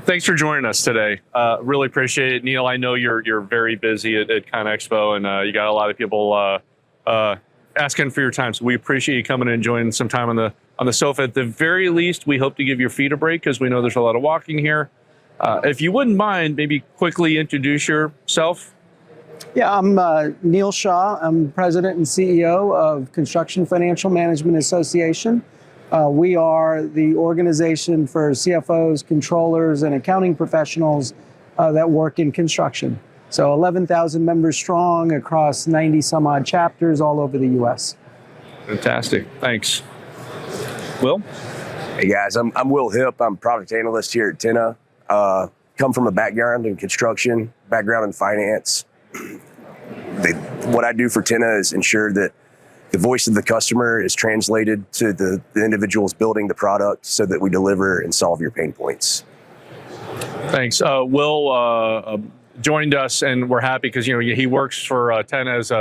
Thanks for joining us today. Really appreciate it. Neil, I know you're very busy at ConExpo, and you got a lot of people asking for your time. So we appreciate you coming and enjoying some time on the sofa. At the very least, we hope to give your feet a break because we know there's a lot of walking here. If you wouldn't mind, maybe quickly introduce yourself. Yeah, I'm Neil Shah. I'm president and CEO of Construction Financial Management Association. We are the organization for CFOs, controllers, and accounting professionals that work in construction. So 11,000 members strong across 90 some odd chapters all over the U.S. Fantastic. Thanks. Will? Hey guys, I'm Will Hipp. I'm product analyst here at Tenna. Come from a background in construction, background in finance. What I do for Tenna is ensure that the voice of the customer is translated to the individuals building the product so that we deliver and solve your pain points. Thanks. Will joined us, and we're happy because he works for Tenna as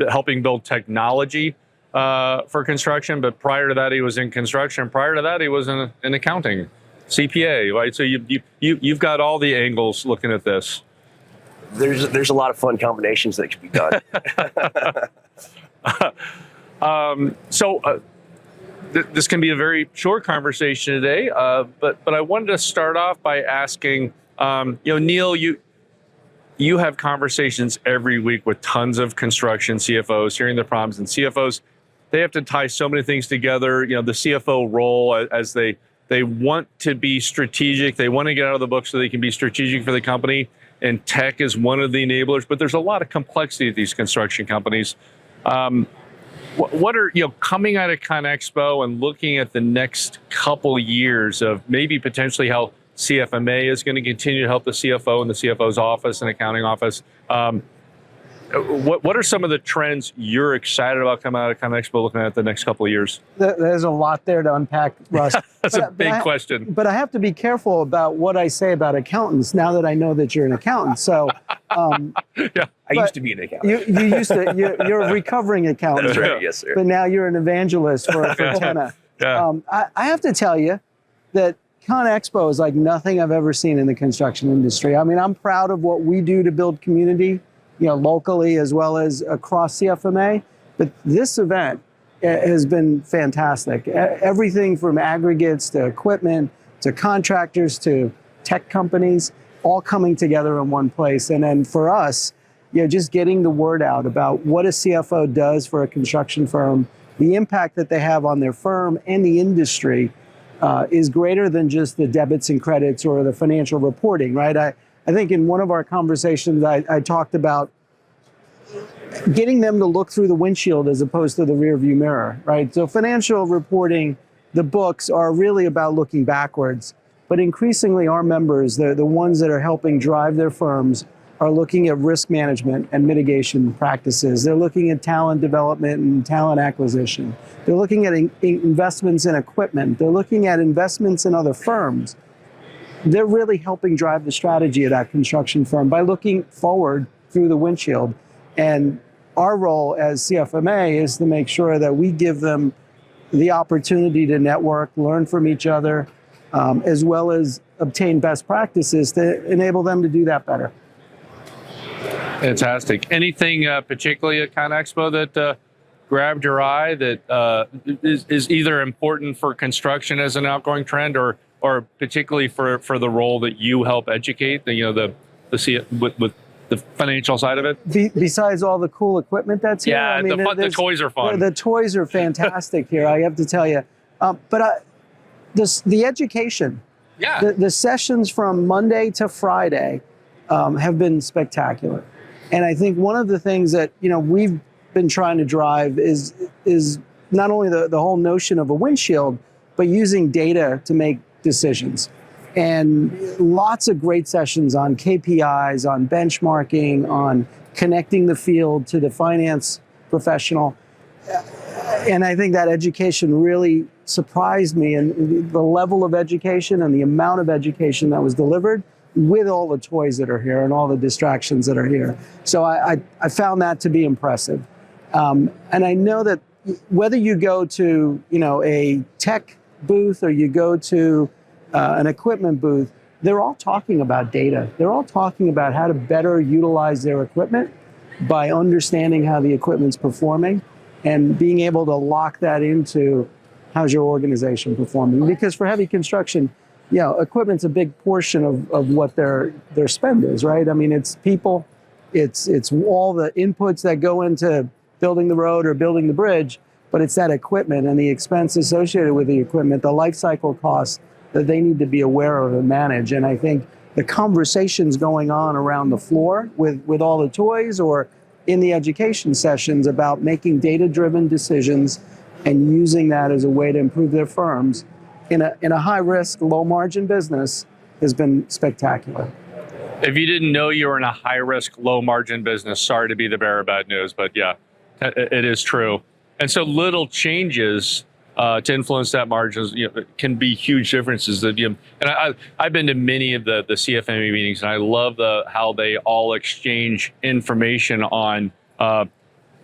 helping build technology for construction. But prior to that, he was in construction. Prior to that, he was in accounting, CPA. Right. So you've got all the angles looking at this. There's a lot of fun combinations that can be done. This can be a very short conversation today, but I wanted to start off by asking, Neil, you have conversations every week with tons of construction CFOs, hearing their problems, and CFOs, they have to tie so many things together. The CFO role, as they want to be strategic, they want to get out of the book so they can be strategic for the company. And tech is one of the enablers, but there's a lot of complexity at these construction companies. What are, coming out of ConExpo and looking at the next couple years of maybe potentially how CFMA is going to continue to help the CFO and the CFO's office and accounting office? What are some of the trends you're excited about coming out of ConExpo looking at the next couple of years? There's a lot there to unpack, Russ. That's a big question. But I have to be careful about what I say about accountants now that I know that you're an accountant. So, yeah, I used to be an accountant. You're a recovering accountant. That's right, yes, sir. But now you're an evangelist for Tenna. Yeah. I have to tell you that ConExpo is like nothing I've ever seen in the construction industry. I mean, I'm proud of what we do to build community, locally as well as across CFMA. But this event has been fantastic. Everything from aggregates to equipment to contractors to tech companies all coming together in one place. And then for us, just getting the word out about what a CFO does for a construction firm, the impact that they have on their firm and the industry is greater than just the debits and credits or the financial reporting, right? I think in one of our conversations, I talked about getting them to look through the windshield as opposed to the rearview mirror, right? So financial reporting, the books are really about looking backwards, but increasingly our members, the ones that are helping drive their firms, are looking at risk management and mitigation practices. They're looking at talent development and talent acquisition. They're looking at investments in equipment. They're looking at investments in other firms. They're really helping drive the strategy of that construction firm by looking forward through the windshield. And our role as CFMA is to make sure that we give them the opportunity to network, learn from each other, as well as obtain best practices to enable them to do that better. Fantastic. Anything particularly at ConExpo that grabbed your eye that is either important for construction as an outgoing trend, or particularly for the role that you help educate with the financial side of it? Besides all the cool equipment that's here, yeah, the toys are fun. The toys are fantastic here. I have to tell you, but the education, the sessions from Monday to Friday have been spectacular. And I think one of the things that we've been trying to drive is not only the whole notion of a windshield, but using data to make decisions. And lots of great sessions on KPIs, on benchmarking, on connecting the field to the finance professional. And I think that education really surprised me, and the level of education and the amount of education that was delivered with all the toys that are here and all the distractions that are here. So I found that to be impressive. And I know that whether you go to a tech booth or you go to an equipment booth, they're all talking about data. They're all talking about how to better utilize their equipment by understanding how the equipment's performing and being able to lock that into how's your organization performing. Because for heavy construction, equipment's a big portion of what their spend is, right? I mean, it's people, it's all the inputs that go into building the road or building the bridge, but it's that equipment and the expense associated with the equipment, the life cycle costs that they need to be aware of and manage. And I think the conversations going on around the floor with all the toys or in the education sessions about making data-driven decisions and using that as a way to improve their firms in a high-risk, low-margin business has been spectacular. If you didn't know you were in a high-risk, low-margin business, sorry to be the bearer of bad news, but yeah, it is true. And so little changes to influence that margins, can be huge differences. And I've been to many of the CFMA meetings, and I love how they all exchange information on.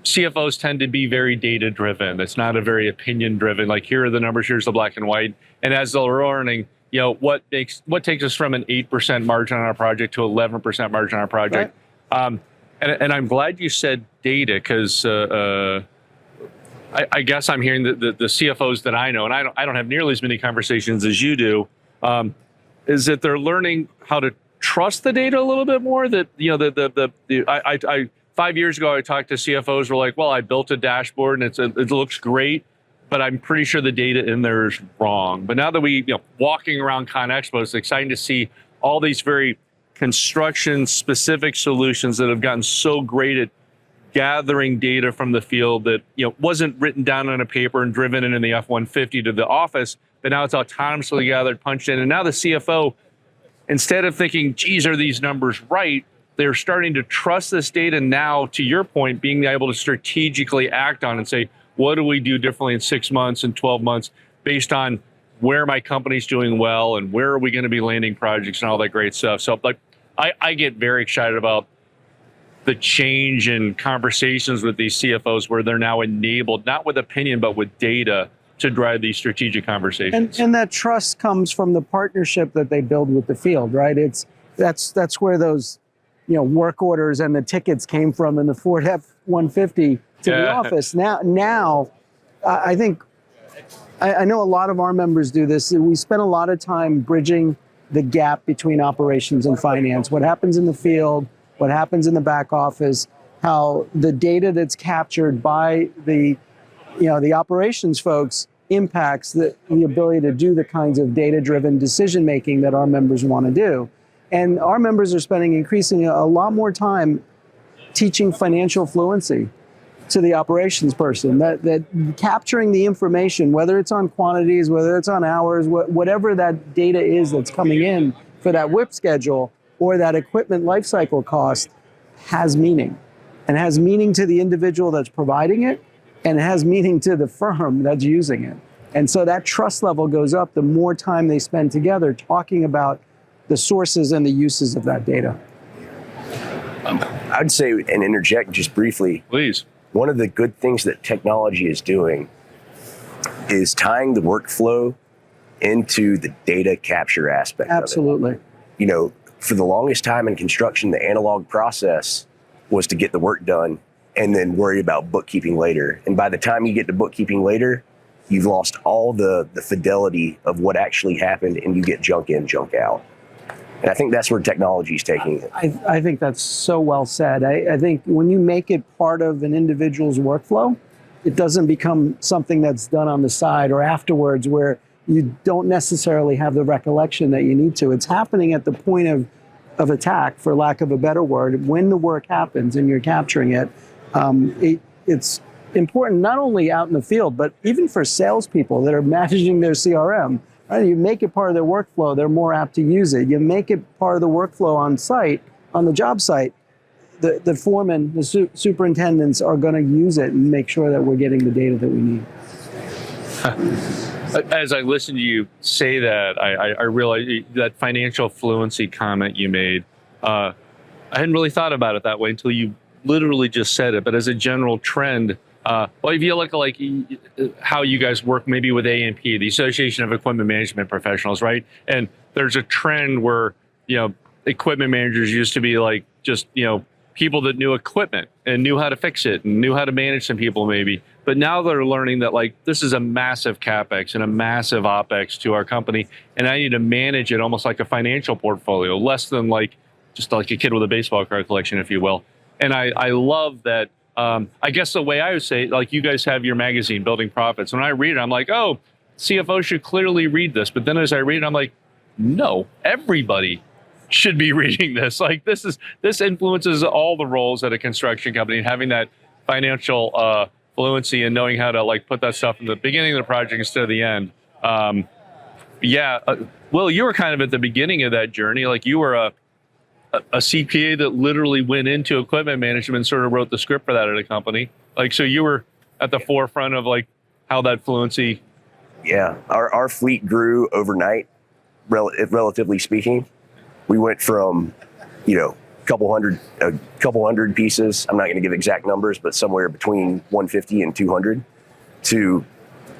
CFOs tend to be very data driven. It's not a very opinion driven. Like, here are the numbers, here's the black and white. And as they're learning, what takes us from an 8% margin on our project to 11% margin on our project. Right. And I'm glad you said data, because I guess I'm hearing the CFOs that I know, and I don't have nearly as many conversations as you do, is that they're learning how to trust the data a little bit more. That I 5 years ago I talked to CFOs who were like, well, I built a dashboard and it looks great, but I'm pretty sure the data in there is wrong. But now that walking around ConExpo, it's exciting to see all these very construction specific solutions that have gotten so great at gathering data from the field that wasn't written down on a paper and driven in the F-150 to the office, but now it's autonomously gathered, punched in. And now the CFO, instead of thinking, geez, are these numbers right? They're starting to trust this data now, to your point, being able to strategically act on and say, what do we do differently in 6 months and 12 months based on where my company's doing well and where are we going to be landing projects and all that great stuff. So I get very excited about the change in conversations with these CFOs where they're now enabled, not with opinion, but with data to drive these strategic conversations. And that trust comes from the partnership that they build with the field, right? That's where those work orders and the tickets came from in the Ford F-150 to the office. Now, I think, I know a lot of our members do this. We spend a lot of time bridging the gap between operations and finance. What happens in the field, what happens in the back office, how the data that's captured by the operations folks impacts the ability to do the kinds of data-driven decision-making that our members want to do. And our members are spending increasingly a lot more time teaching financial fluency to the operations person, that capturing the information, whether it's on quantities, whether it's on hours, whatever that data is that's coming in for that WIP schedule or that equipment lifecycle cost, has meaning, and has meaning to the individual that's providing it, and it has meaning to the firm that's using it. And so that trust level goes up the more time they spend together talking about the sources and the uses of that data. I'd say, and interject just briefly. Please. One of the good things that technology is doing is tying the workflow into the data capture aspect. Absolutely. Of it. For the longest time in construction, the analog process was to get the work done and then worry about bookkeeping later. And by the time you get to bookkeeping later, you've lost all the fidelity of what actually happened, and you get junk in, junk out. And I think that's where technology is taking it. I think that's so well said. I think when you make it part of an individual's workflow, it doesn't become something that's done on the side or afterwards where you don't necessarily have the recollection that you need to. It's happening at the point of attack, for lack of a better word. When the work happens and you're capturing it, it's important not only out in the field, but even for salespeople that are managing their CRM. Right? You make it part of their workflow, they're more apt to use it. You make it part of the workflow on site, on the job site, the foremen, the superintendents are going to use it and make sure that we're getting the data that we need. As I listen to you say that, I realize that financial fluency comment you made, I hadn't really thought about it that way until you literally just said it. But as a general trend, Well, if you look at like how you guys work maybe with A&P, the Association of Equipment Management Professionals, right? And there's a trend where, equipment managers used to be like just, people that knew equipment and knew how to fix it and knew how to manage some people maybe. But now they're learning that like this is a massive CapEx and a massive OpEx to our company. And I need to manage it almost like a financial portfolio, less than like just like a kid with a baseball card collection, if you will. And I love that. I guess the way I would say it, like you guys have your magazine, Building Profits. When I read it, I'm like, oh, CFO should clearly read this. But then as I read it, I'm like, no, everybody should be reading this. Like this influences all the roles at a construction company, and having that financial fluency and knowing how to like put that stuff in the beginning of the project instead of the end. Will, you were kind of at the beginning of that journey. Like you were a CPA that literally went into equipment management and sort of wrote the script for that at a company. Like, so you were at the forefront of like how that fluency. Yeah, our fleet grew overnight, relatively speaking. We went from, a couple hundred pieces. I'm not going to give exact numbers, but somewhere between 150 and 200 to,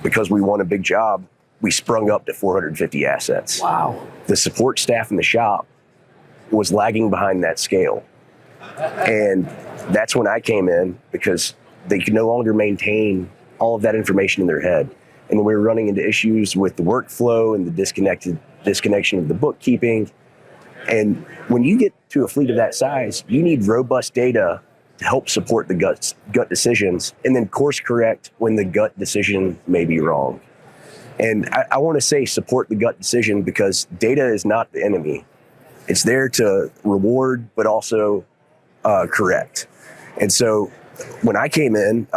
because we won a big job, we sprung up to 450 assets. Wow. The support staff in the shop was lagging behind that scale. And that's when I came in, because they could no longer maintain all of that information in their head. And we were running into issues with the workflow and the disconnection of the bookkeeping. And when you get to a fleet of that size, you need robust data to help support the gut decisions, and then course correct when the gut decision may be wrong. And I want to say support the gut decision, because data is not the enemy. It's there to reward, but also correct. And so when I came in,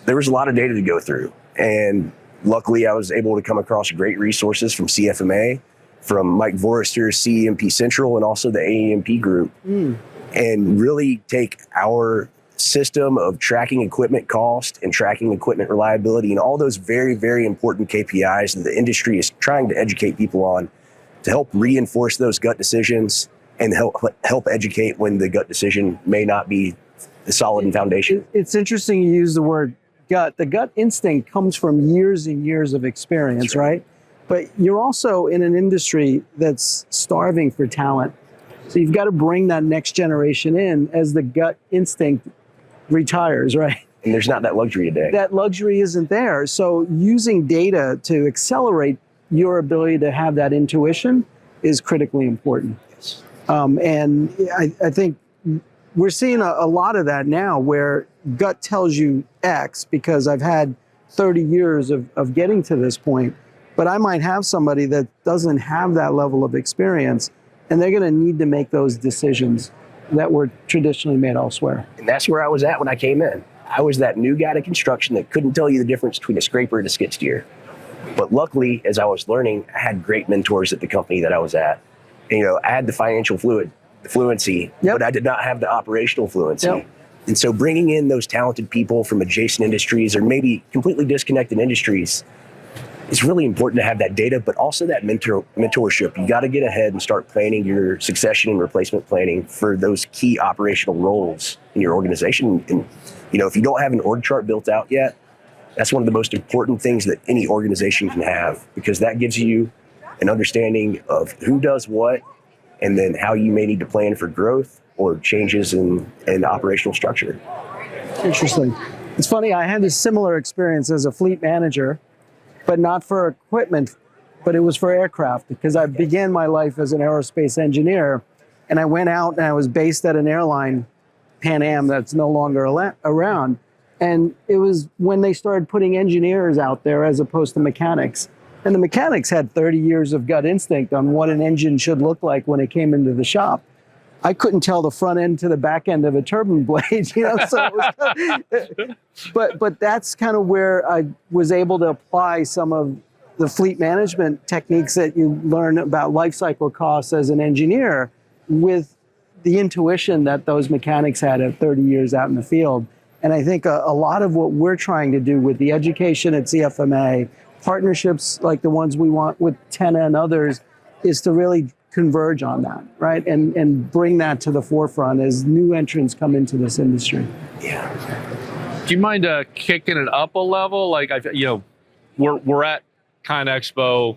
there was a lot of data to go through. And luckily, I was able to come across great resources from CFMA, from Mike Forrester's CEMP Central, and also the AEMP group, and really take our system of tracking equipment cost and tracking equipment reliability and all those very, very important KPIs that the industry is trying to educate people on, to help reinforce those gut decisions and help educate when the gut decision may not be solid and foundation. It's interesting you use the word gut. The gut instinct comes from years and years of experience, right? But you're also in an industry that's starving for talent. So you've got to bring that next generation in as the gut instinct retires, right? And there's not that luxury today. That luxury isn't there. So using data to accelerate your ability to have that intuition is critically important. Yes. And I think we're seeing a lot of that now, where gut tells you X because I've had 30 years of getting to this point, but I might have somebody that doesn't have that level of experience, and they're going to need to make those decisions that were traditionally made elsewhere. And that's where I was at when I came in. I was that new guy to construction that couldn't tell you the difference between a scraper and a skid steer. But luckily, as I was learning, I had great mentors at the company that I was at. And, I had the financial fluency, but I did not have the operational fluency. Yep. And so bringing in those talented people from adjacent industries or maybe completely disconnected industries, it's really important to have that data, but also that mentorship. You got to get ahead and start planning your succession and replacement planning for those key operational roles in your organization. And, if you don't have an org chart built out yet, that's one of the most important things that any organization can have, because that gives you an understanding of who does what, and then how you may need to plan for growth or changes in operational structure. Interesting. It's funny, I had a similar experience as a fleet manager, but not for equipment, but it was for aircraft, because I began my life as an aerospace engineer, and I went out and I was based at an airline, Pan Am, that's no longer around. And it was when they started putting engineers out there as opposed to mechanics. And the mechanics had 30 years of gut instinct on what an engine should look like when it came into the shop. I couldn't tell the front end to the back end of a turbine blade, So it was, but that's kind of where I was able to apply some of the fleet management techniques that you learn about life cycle costs as an engineer, with the intuition that those mechanics had at 30 years out in the field. And I think a lot of what we're trying to do with the education at CFMA, partnerships like the ones we want with Tenna and others, is to really converge on that, right? And bring that to the forefront as new entrants come into this industry. Yeah. you mind kicking it up a level? Like, we're at ConExpo.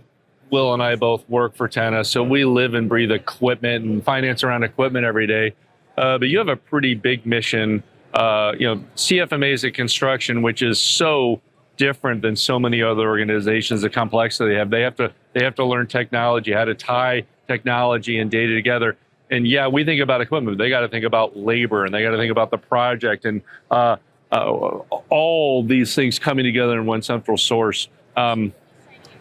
Will and I both work for Tenna, so we live and breathe equipment and finance around equipment every day. But you have a pretty big mission. CFMA is a construction, which is so different than so many other organizations. The complexity they have, they have to learn technology, how to tie technology and data together. And yeah, we think about equipment. They got to think about labor, and they got to think about the project, and all these things coming together in one central source.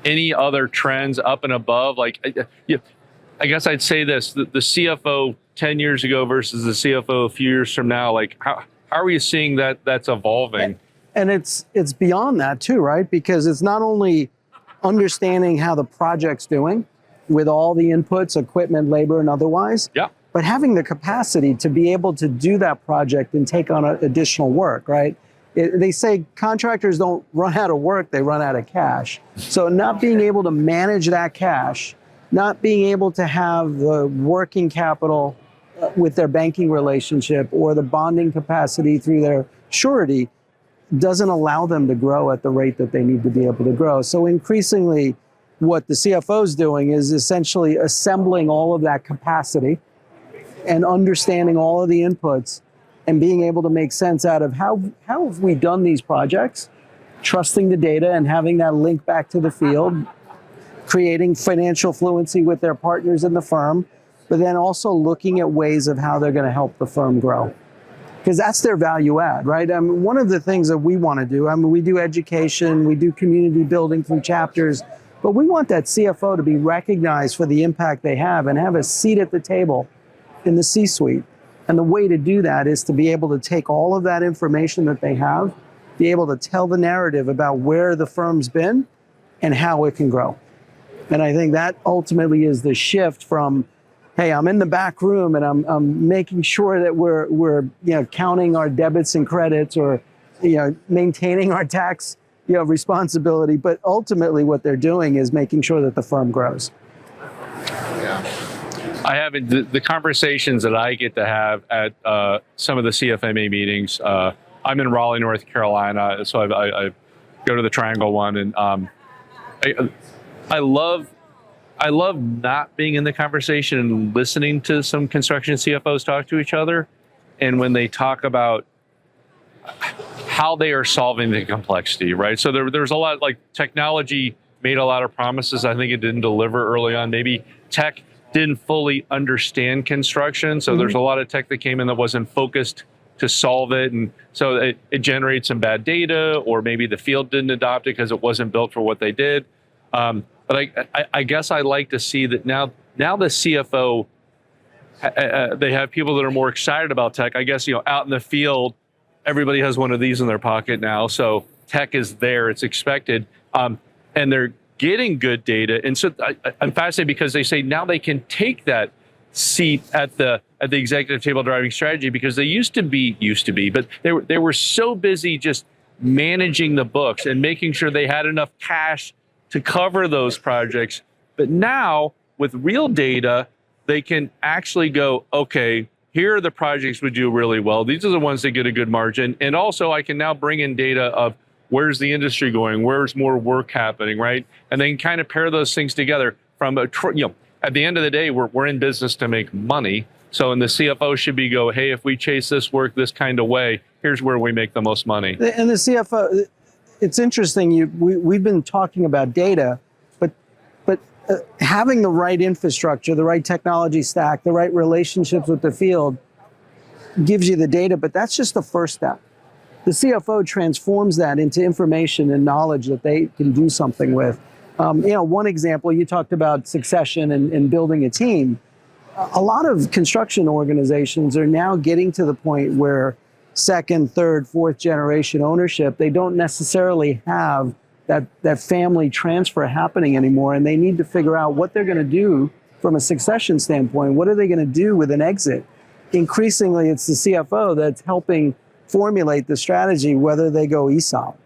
Any other trends up and above? Like, I guess I'd say this: the CFO 10 years ago versus the CFO a few years from now. Like, how are you seeing that's evolving? And it's beyond that too, right? Because it's not only understanding how the project's doing with all the inputs, equipment, labor, and otherwise. Yeah. But having the capacity to be able to do that project and take on additional work, right? They say contractors don't run out of work, they run out of cash. So not being able to manage that cash, not being able to have the working capital with their banking relationship or the bonding capacity through their surety doesn't allow them to grow at the rate that they need to be able to grow. So increasingly, what the CFO is doing is essentially assembling all of that capacity and understanding all of the inputs and being able to make sense out of how have we done these projects, trusting the data and having that link back to the field, creating financial fluency with their partners in the firm, but then also looking at ways of how they're going to help the firm grow. Because that's their value add, right? I mean, one of the things that we want to do, I mean, we do education, we do community building through chapters, but we want that CFO to be recognized for the impact they have and have a seat at the table in the C-suite. And the way to do that is to be able to take all of that information that they have, be able to tell the narrative about where the firm's been and how it can grow. And I think that ultimately is the shift from, hey, I'm in the back room and I'm making sure that we're counting our debits and credits or maintaining our tax responsibility. But ultimately, what they're doing is making sure that the firm grows. I haven't the conversations that I get to have at some of the CFMA meetings. I'm in Raleigh, North Carolina, so I go to the Triangle one, and I love not being in the conversation and listening to some construction CFOs talk to each other, and when they talk about how they are solving the complexity, right? So there's a lot, like, technology made a lot of promises. I think it didn't deliver early on. Maybe tech didn't fully understand construction. So there's a lot of tech that came in that wasn't focused to solve it. And so it generates some bad data, or maybe the field didn't adopt it because it wasn't built for what they did. But I guess I like to see that now the CFO, they have people that are more excited about tech. I guess, out in the field, everybody has one of these in their pocket now. So tech is there, it's expected. And they're getting good data. And so I'm fascinated because they say now they can take that seat at the executive table driving strategy, because they used to be, but they were so busy just managing the books and making sure they had enough cash to cover those projects. But now with real data, they can actually go, okay, here are the projects we do really well. These are the ones that get a good margin. And also I can now bring in data of where's the industry going, where's more work happening, right? And then kind of pair those things together from at the end of the day, we're in business to make money. So, and the CFO should be hey, if we chase this work this kind of way, here's where we make the most money. And the CFO, it's interesting. We've been talking about data, but having the right infrastructure, the right technology stack, the right relationships with the field gives you the data, but that's just the first step. The CFO transforms that into information and knowledge that they can do something with. One example, you talked about succession and building a team. A lot of construction organizations are now getting to the point where second, third, fourth generation ownership, they don't necessarily have that family transfer happening anymore, and they need to figure out what they're going to do from a succession standpoint. What are they going to do with an exit? Increasingly, it's the CFO that's helping formulate the strategy, whether they go ESOP,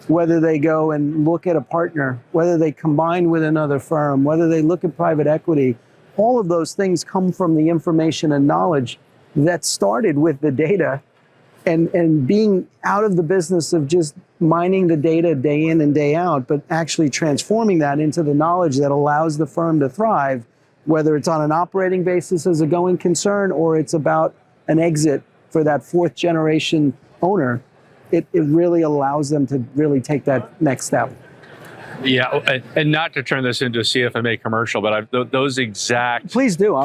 whether they go and look at a partner, whether they combine with another firm, whether they look at private equity. All of those things come from the information and knowledge that started with the data and being out of the business of just mining the data day in and day out, but actually transforming that into the knowledge that allows the firm to thrive, whether it's on an operating basis as a going concern or it's about an exit for that fourth generation owner, it really allows them to really take that next step. Yeah, and not to turn this into a CFMA commercial, but those exact Please do.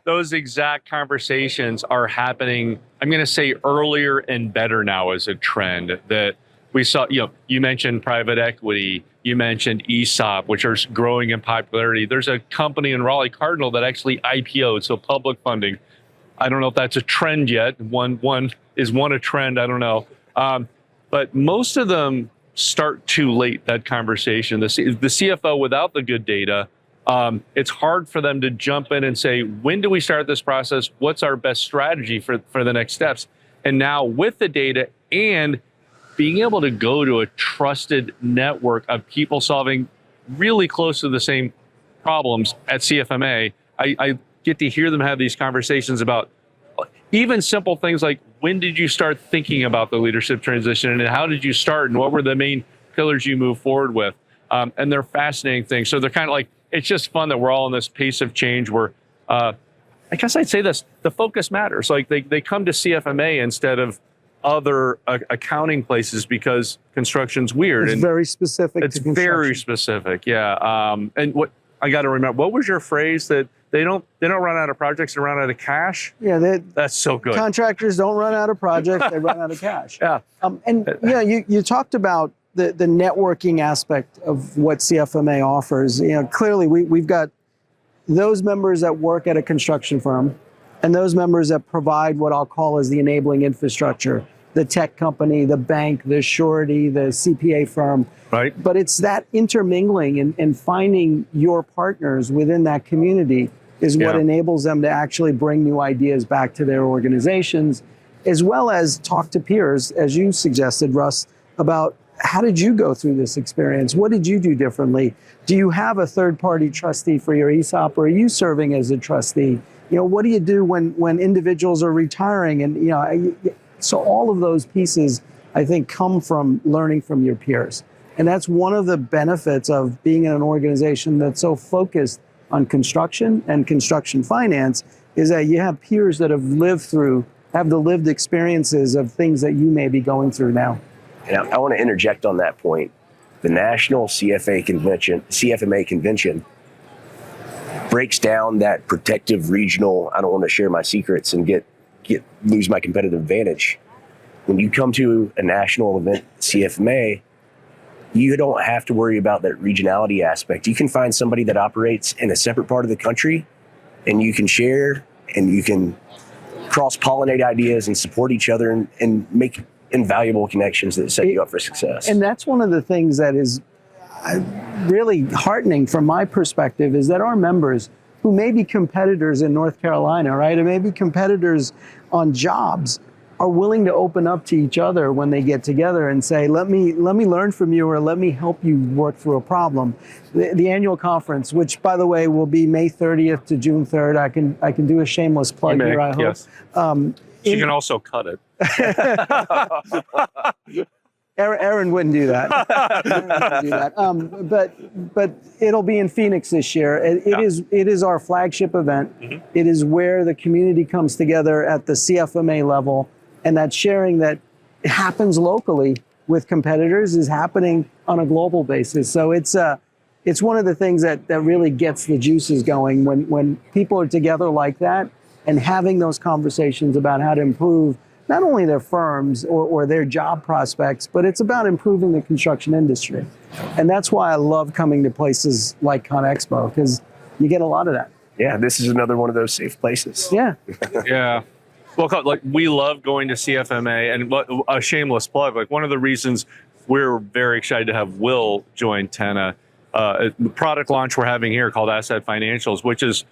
Those exact conversations are happening. I'm going to say earlier and better now as a trend that we saw. You mentioned private equity, you mentioned ESOP, which are growing in popularity. There's a company in Raleigh Cardinal that actually IPO'd, so public funding. I don't know if that's a trend yet. One a trend? I don't know, but most of them start too late, that conversation. The CFO without the good data, it's hard for them to jump in and say, when do we start this process? What's our best strategy for the next steps? And now with the data and being able to go to a trusted network of people solving really close to the same problems at CFMA, I get to hear them have these conversations about even simple things like, when did you start thinking about the leadership transition and how did you start and what were the main pillars you move forward with? And they're fascinating things. So they're kind of like, it's just fun that we're all in this pace of change where, I guess I'd say this, the focus matters. Like they come to CFMA instead of other accounting places because construction's weird. It's very specific It's to construction. very specific, yeah. And what I got to remember, what was your phrase that they don't run out of projects, they run out of cash? Yeah, that's so good. Contractors don't run out of projects; they run out of cash. Yeah, and you talked about the networking aspect of what CFMA offers. Clearly we've got those members that work at a construction firm, and those members that provide what I'll call as the enabling infrastructure, the tech company, the bank, the surety, the CPA firm. Right. But it's that intermingling and finding your partners within that community is what enables them to actually bring new ideas back to their organizations, as well as talk to peers, as you suggested, Russ, about how did you go through this experience? What did you do differently? Do you have a third-party trustee for your ESOP, or are you serving as a trustee? What do you do when individuals are retiring? And so all of those pieces, I think, come from learning from your peers. And that's one of the benefits of being in an organization that's so focused on construction and construction finance, is that you have peers that have the lived experiences of things that you may be going through now. And I want to interject on that point. The National CFMA convention breaks down that protective regional, I don't want to share my secrets and lose my competitive advantage. When you come to a national event, CFMA, you don't have to worry about that regionality aspect. You can find somebody that operates in a separate part of the country, and you can share and you can cross-pollinate ideas and support each other and make invaluable connections that set you up for success. And that's one of the things that is really heartening from my perspective, is that our members who may be competitors in North Carolina, right, or maybe competitors on jobs, are willing to open up to each other when they get together and say, let me learn from you, or let me help you work through a problem. The annual conference, which by the way will be May 30th to June 3rd, I can do a shameless plug here, I hope. Yes. You can also cut it. Aaron wouldn't do that. But it'll be in Phoenix this year. It is our flagship event. Mm-hmm. It is where the community comes together at the CFMA level, and that sharing that happens locally with competitors is happening on a global basis. So it's one of the things that really gets the juices going when people are together like that and having those conversations about how to improve not only their firms or their job prospects, but it's about improving the construction industry. And that's why I love coming to places like ConExpo, because you get a lot of that. Yeah, this is another one of those safe places. Yeah. Yeah. Well, like, we love going to CFMA, and a shameless plug, like one of the reasons we're very excited to have Will join Tenna, the product launch we're having here called Asset Financials, which is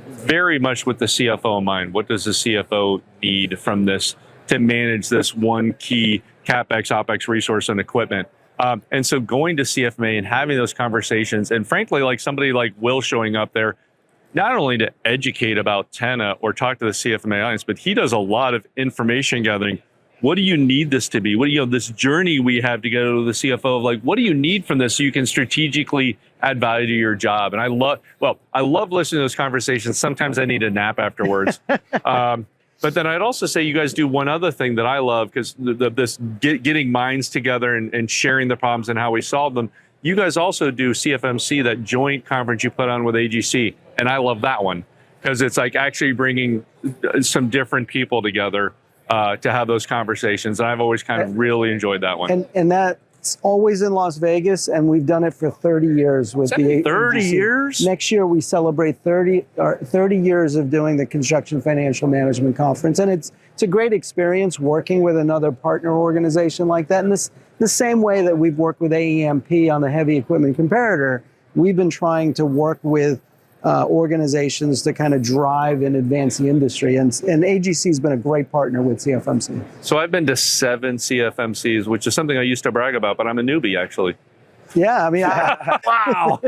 very much with the CFO in mind. What does the CFO need from this to manage this one key CapEx, OpEx resource and equipment? And so going to CFMA and having those conversations, and frankly, like somebody like Will showing up there, not only to educate about Tenna or talk to the CFMA audience, but he does a lot of information gathering. What do you need this to be? What do you know, this journey we have to go to the CFO of like, what do you need from this so you can strategically add value to your job? And I love listening to those conversations. Sometimes I need a nap afterwards. But then I'd also say you guys do one other thing that I love, because getting minds together and sharing the problems and how we solve them. You guys also do CFMC, that joint conference you put on with AGC. And I love that one because it's like actually bringing some different people together to have those conversations. And I've always kind of really enjoyed that one. And that's always in Las Vegas, and we've done it for 30 years with the 30 AGC. years? Next year we celebrate 30 years of doing the Construction Financial Management Conference, and it's a great experience working with another partner organization like that. And the same way that we've worked with AEMP on the heavy equipment comparator, we've been trying to work with organizations to kind of drive and advance the industry. And AGC has been a great partner with CFMC. So I've been to 7 CFMCs, which is something I used to brag about, but I'm a newbie actually. Yeah, I mean, Wow.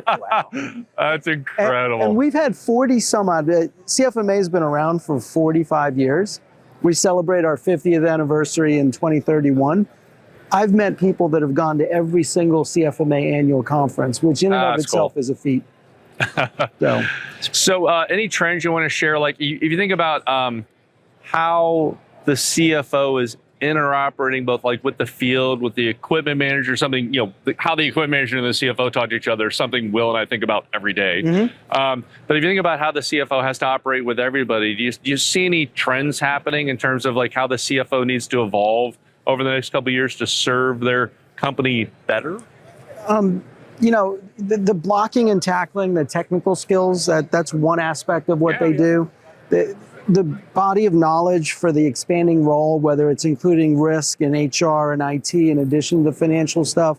That's incredible. And we've had 40 some odd. CFMA has been around for 45 years. We celebrate our 50th anniversary in 2031. I've met people that have gone to every single CFMA annual conference, which in and of itself is a feat. So any trends you want to share? Like if you think about how the CFO is interoperating both like with the field, with the equipment manager, something, how the equipment manager and the CFO talk to each other, something Will and I think about every day. Mm-hmm. But if you think about how the CFO has to operate with everybody, do you see any trends happening in terms of like how the CFO needs to evolve over the next couple of years to serve their company better? The blocking and tackling, the technical skills, that's one aspect of what they do. The body of knowledge for the expanding role, whether it's including risk and HR and IT in addition to the financial stuff,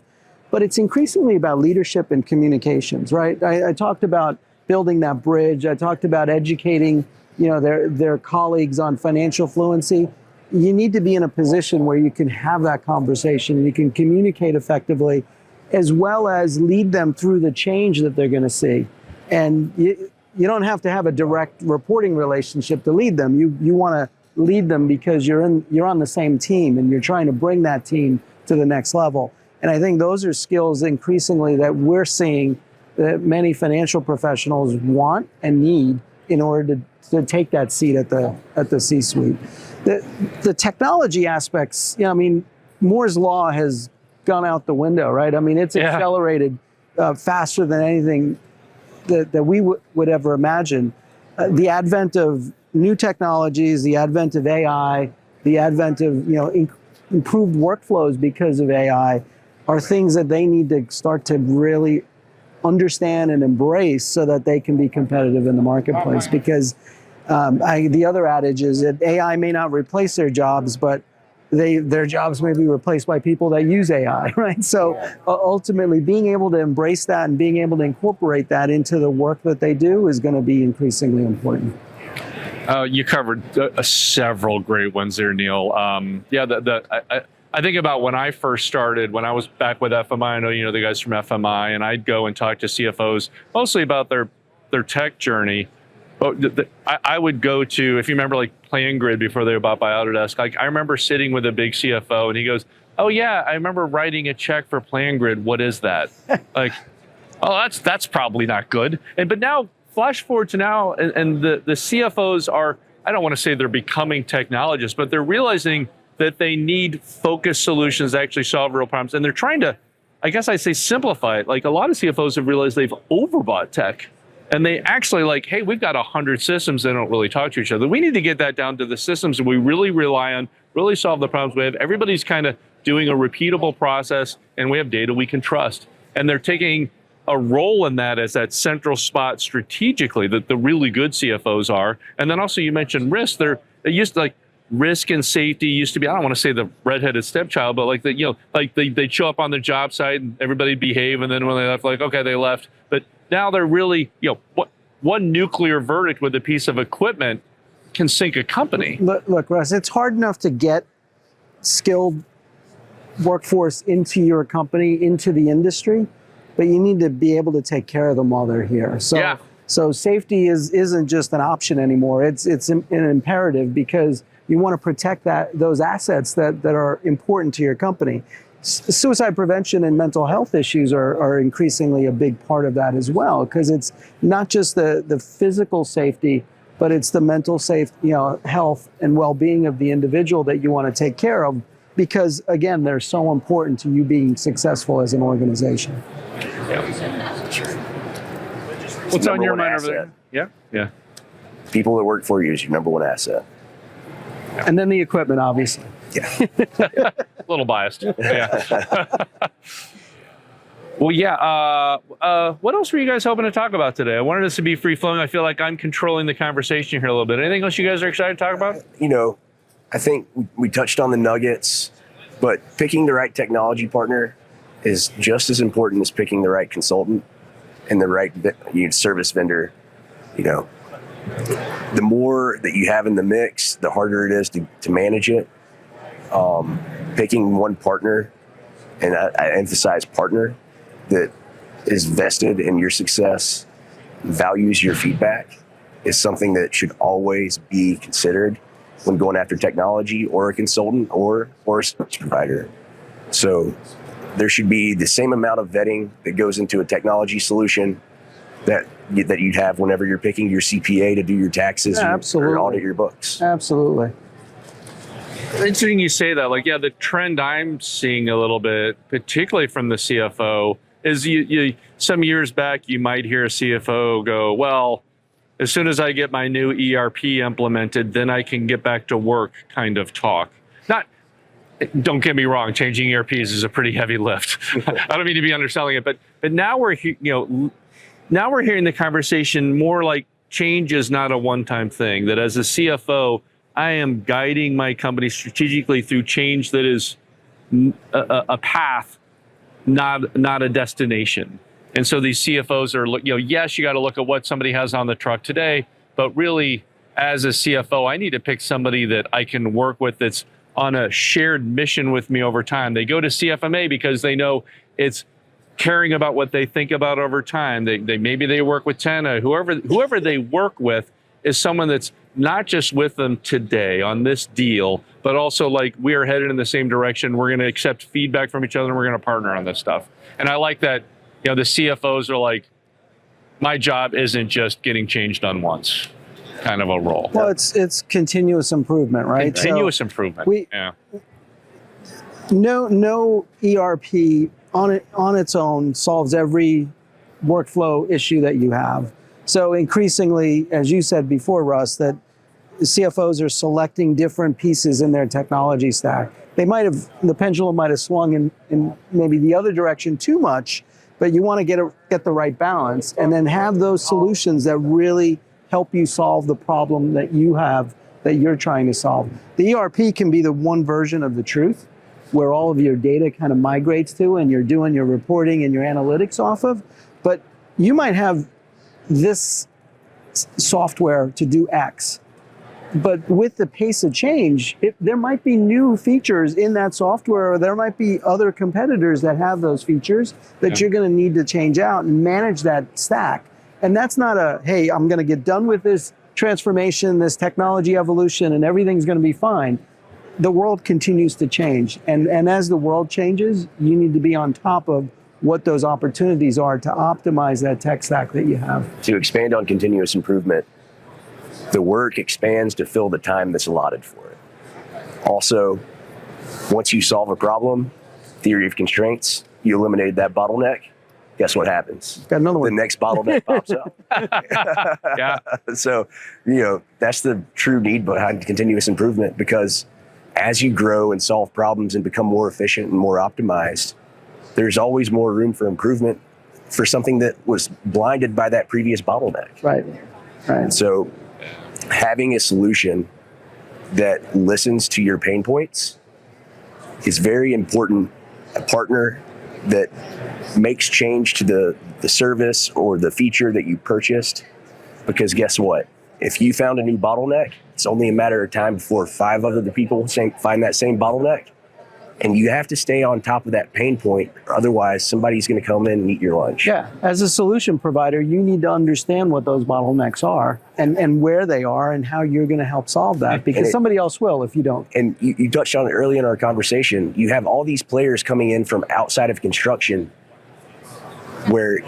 but it's increasingly about leadership and communications, right? I talked about building that bridge. I talked about educating, their colleagues on financial fluency. You need to be in a position where you can have that conversation, you can communicate effectively, as well as lead them through the change that they're going to see. And you don't have to have a direct reporting relationship to lead them. You want to lead them because you're on the same team and you're trying to bring that team to the next level. And I think those are skills increasingly that we're seeing that many financial professionals want and need in order to take that seat at the C-suite. The technology aspects, Moore's Law has gone out the window, right? I mean, it's accelerated faster than anything that we would ever imagine. The advent of new technologies, the advent of AI, the advent of improved workflows because of AI are things that they need to start to really understand and embrace so that they can be competitive in the marketplace. Because the other adage is that AI may not replace their jobs, but their jobs may be replaced by people that use AI, right? So ultimately, being able to embrace that and being able to incorporate that into the work that they do is going to be increasingly important. You covered several great ones there, Neil. I think about when I first started, when I was back with FMI. I know you know the guys from FMI, and I'd go and talk to CFOs mostly about their tech journey. But I would go to, if you remember, like PlanGrid before they were bought by Autodesk. Like I remember sitting with a big CFO, and he goes, "Oh yeah, I remember writing a check for PlanGrid. What is that?" Like, oh, that's probably not good. But now, flash forward to now, and the CFOs are, I don't want to say they're becoming technologists, but they're realizing that they need focused solutions that actually solve real problems, and they're trying to, I guess I'd say, simplify it. Like a lot of CFOs have realized they've overbought tech. And they actually like, hey, we've got 100 systems that don't really talk to each other. We need to get that down to the systems that we really rely on, really solve the problems we have. Everybody's kind of doing a repeatable process, and we have data we can trust. And they're taking a role in that as that central spot strategically that the really good CFOs are. And then also you mentioned risk. They used to like risk and safety used to be, I don't want to say the redheaded stepchild, but like they'd show up on the job site and everybody'd behave. And then when they left, like, okay, they left. But now they're really, one nuclear verdict with a piece of equipment can sink a company. Look, Russ, it's hard enough to get skilled workforce into your company, into the industry, but you need to be able to take care of them while they're here. So So safety isn't just an option anymore. It's an imperative, because you want to protect those assets that are important to your company. Suicide prevention and mental health issues are increasingly a big part of that as well, because it's not just the physical safety, but it's the mental health and well-being of the individual that you want to take care of, because again, they're so important to you being successful as an organization. What's on your mind asset. over there? Yeah. People that work for you is your number one asset. And then the equipment, obviously. Yeah. A little biased. Yeah. Well, yeah. What else were you guys hoping to talk about today? I wanted us to be free flowing. I feel like I'm controlling the conversation here a little bit. Anything else you guys are excited to talk about? I think we touched on the nuggets, but picking the right technology partner is just as important as picking the right consultant and the right service vendor. The more that you have in the mix, the harder it is to manage it. Picking one partner, and I emphasize partner, that is vested in your success, values your feedback, is something that should always be considered when going after technology or a consultant or a service provider. So there should be the same amount of vetting that goes into a technology solution that you'd have whenever you're picking your CPA to do your taxes or audit your books. Absolutely. Interesting you say that. The trend I'm seeing a little bit, particularly from the CFO, is you some years back, you might hear a CFO go, well, as soon as I get my new ERP implemented, then I can get back to work kind of talk. Don't get me wrong, changing ERPs is a pretty heavy lift. I don't mean to be underselling it, but now we're hearing the conversation more like change is not a one-time thing, that as a CFO, I am guiding my company strategically through change that is a path, not a destination. And so these CFOs are, yes, you got to look at what somebody has on the truck today, but really, as a CFO, I need to pick somebody that I can work with that's on a shared mission with me over time. They go to CFMA because they know it's caring about what they think about over time. Maybe they work with Tenna. Whoever they work with is someone that's not just with them today on this deal, but also we are headed in the same direction. We're going to accept feedback from each other, and we're going to partner on this stuff. And I like that. The CFOs are like, my job isn't just getting change done once, kind of a role. Well, it's continuous improvement, right? Continuous improvement. No ERP on its own solves every workflow issue that you have. So increasingly, as you said before, Russ, that CFOs are selecting different pieces in their technology stack. The pendulum might have swung in maybe the other direction too much, but you want to get the right balance and then have those solutions that really help you solve the problem that you have, that you're trying to solve. The ERP can be the one version of the truth, where all of your data kind of migrates to and you're doing your reporting and your analytics off of, but you might have this software to do X. But with the pace of change, there might be new features in that software, or there might be other competitors that have those features that you're going to need to change out and manage that stack. And that's not hey, I'm going to get done with this transformation, this technology evolution, and everything's going to be fine. The world continues to change. And as the world changes, you need to be on top of what those opportunities are to optimize that tech stack that you have. To expand on continuous improvement, the work expands to fill the time that's allotted for it. Also, once you solve a problem, theory of constraints, you eliminated that bottleneck, guess what happens? Got another one. The next bottleneck pops up. Yeah. So, that's the true need behind continuous improvement, because as you grow and solve problems and become more efficient and more optimized, there's always more room for improvement for something that was blinded by that previous bottleneck. Right. So having a solution that listens to your pain points is very important. A partner that makes change to the service or the feature that you purchased, because guess what? If you found a new bottleneck, it's only a matter of time before 5 other people find that same bottleneck, And you have to stay on top of that pain point. Otherwise, somebody's going to come in and eat your lunch. Yeah. As a solution provider, you need to understand what those bottlenecks are and where they are and how you're going to help solve that, because somebody else will if you don't. And you touched on it early in our conversation. You have all these players coming in from outside of construction where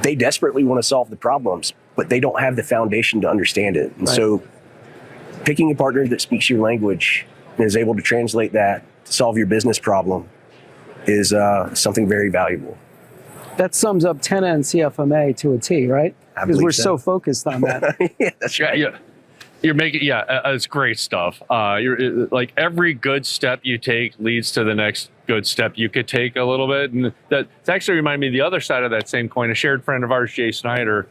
they desperately want to solve the problems, but they don't have the foundation to understand it. And so picking a partner that speaks your language and is able to translate that to solve your business problem is something very valuable. That sums up Tenna and CFMA to a T, right? Because we're so focused on that. Yeah, that's right. Yeah. You're making, it's great stuff. You're like, every good step you take leads to the next good step you could take a little bit. And that's actually reminded me of the other side of that same coin. A shared friend of ours, Jay Snyder,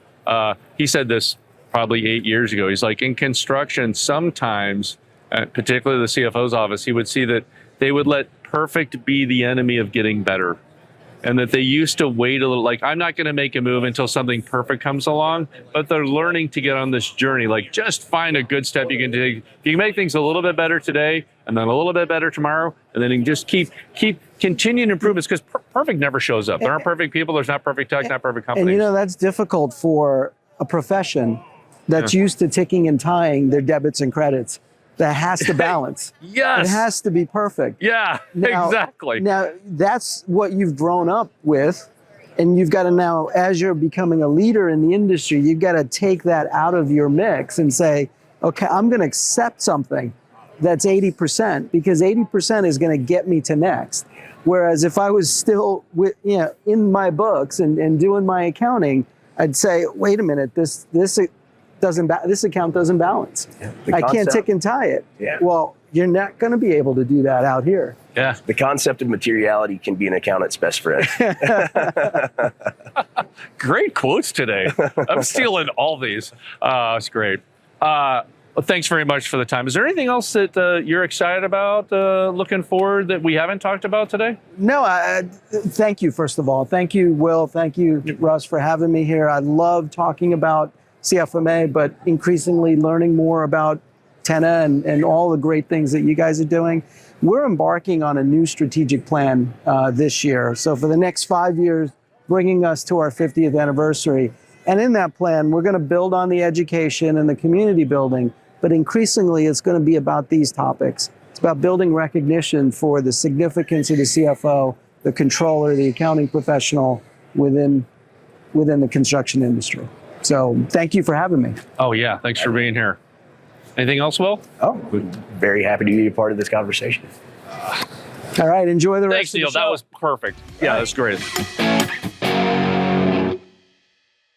he said this probably 8 years ago. He's like, in construction, sometimes, particularly the CFO's office, he would see that they would let perfect be the enemy of getting better. And that they used to wait a little, like, I'm not going to make a move until something perfect comes along, but they're learning to get on this journey. Like, just find a good step you can take. If you can make things a little bit better today and then a little bit better tomorrow, and then you can just keep continuing improvements, because perfect never shows up. There aren't perfect people. There's not perfect tech, not perfect companies. And that's difficult for a profession that's used to ticking and tying their debits and credits. That has to balance. Yes. It has to be perfect. Yeah, exactly. Now, that's what you've grown up with. And you've got to now, as you're becoming a leader in the industry, you've got to take that out of your mix and say, okay, I'm going to accept something that's 80%, because 80% is going to get me to next. Whereas if I was still in my books and doing my accounting, I'd say, wait a minute, this account doesn't balance. Yeah, I can't tick and tie it. Yeah. Well, you're not going to be able to do that out here. Yeah. The concept of materiality can be an accountant's best friend. Great quotes today. I'm stealing all these. It's great. Well, thanks very much for the time. Is there anything else that you're excited about, looking forward, that we haven't talked about today? No, thank you, first of all. Thank you, Will. Thank you, Russ, for having me here. I love talking about CFMA, but increasingly learning more about Tenna and all the great things that you guys are doing. We're embarking on a new strategic plan this year. So for the next 5 years, bringing us to our 50th anniversary. And in that plan, we're going to build on the education and the community building, but increasingly it's going to be about these topics. It's about building recognition for the significance of the CFO, the controller, the accounting professional within the construction industry. So thank you for having me. Oh, yeah. Thanks for being here. Anything else, Will? Oh, we're very happy to be a part of this conversation. All right. Enjoy the rest Thanks, of the Neil. show. That was perfect. Yeah, that's great.